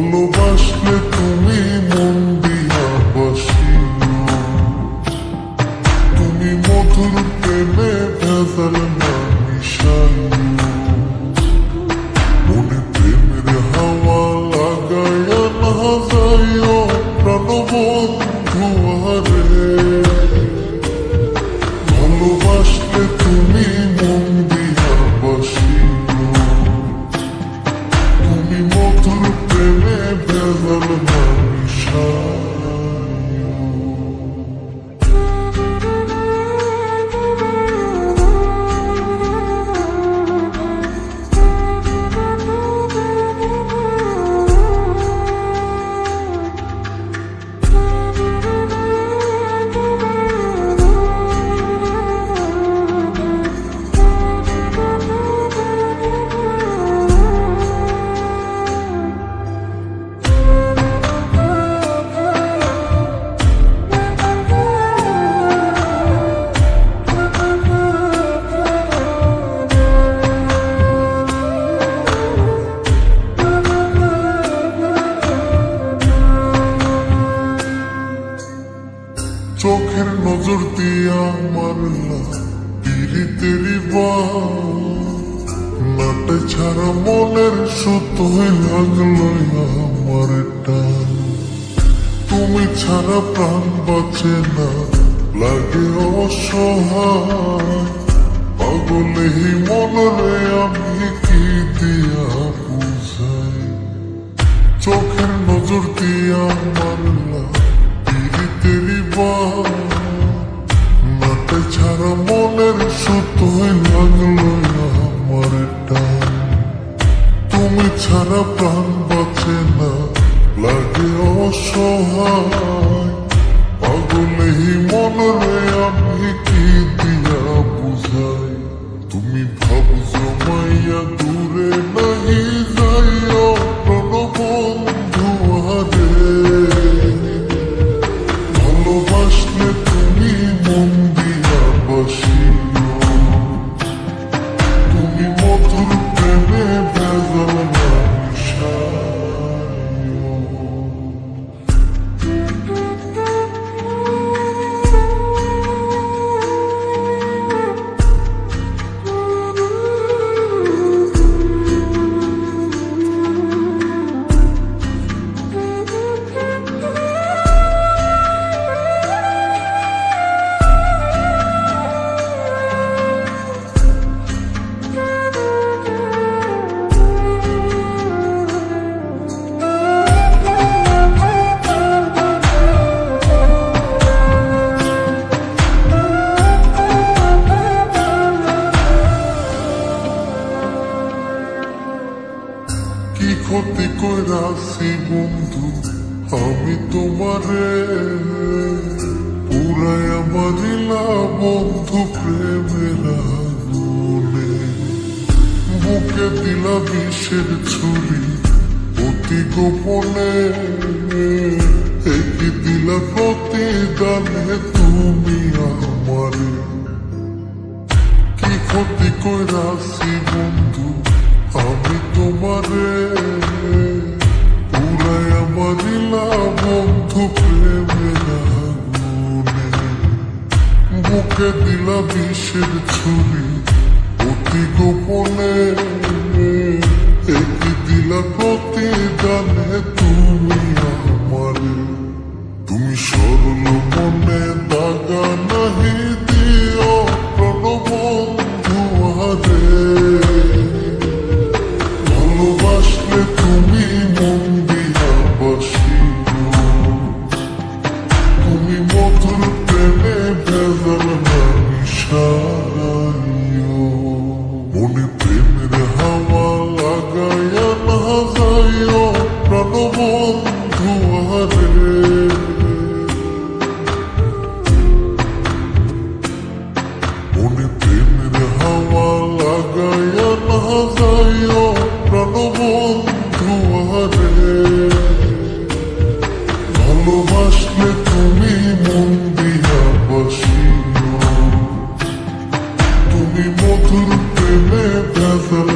ভালোবাসলে তুমি মন দিয়া বাসিও, তুমি মধুর প্রেমে ভেজাল না মিশাইও, মনে প্রেমের হাওয়া লাগাইয়া না যাইও প্রাণবন্ধু আরে। ভালোবাসলে তুমি মন দিয়া বাসিও, তুমি মধুর প্রেমে ভেজাল না মিশাইও। চোখের নজর দিয়া মারলা পিরিতেরি নাটে ছাড়া মনের সুতোয় লাগলো আমার টান। তুমি ছাড়া প্রাণ বাঁচে না, লাগে অসহায়, পাগলে মনরে আমি কি দিয়া বুঝাই। চোখের নজর দিয়া মারলা পিরিতেরি নাটে ছাড়া মনের সুতোয় লাগলো আমার টান। তুমি ছাড়া প্রাণ বাঁচে না, লাগে অসহায়, পাগলে মনরে আমি কি দিয়া বুঝাই। তুমি ভাবছো মাইয়া দূরে নাহি যাইও প্রাণবন্ধু আরে। ভালোবাসলে তুমি মন দিয়া বাসিও, তুমি মধুর প্রেমে ভেজাল না মিশাইও। কি ক্ষতি কইরাছি বন্ধু আমি তোমারে, পুরাইয়া মারিলা বন্ধু প্রেমের আগুনে। বুকে দিলা বিষের ছুরি অতি গোপনে, একই দিলা প্রতিদানে তুমি আমারে। কি ক্ষতি কইরাছি বন্ধু আমি তোমারে, পুরাইয়া মারিলা বন্ধু প্রেমের আগুনে। বুকে দিলা বিষের ছুরি অতি গোপনে, একই দিলা প্রতিদানে তুমি আমারে। তুমি সরল মনে দাগা নাহি দিও প্রাণবন্ধু আরে। ভালোবাসলে তুমি মন দিয়া বাসিও, তুমি মধুর প্রেমে ভেজাল না মিশাইও, মনে প্রেমের হাওয়া লাগাইয়া না যাইও প্রাণবন্ধু আরে। মনে প্রেমের হাওয়া লাগাইয়া না যাইও প্রাণবন্ধু আরে। ভালোবাসলে তুমি মন দিয়া বাসিও, তুমি মধুর প্রেমে ভেজাল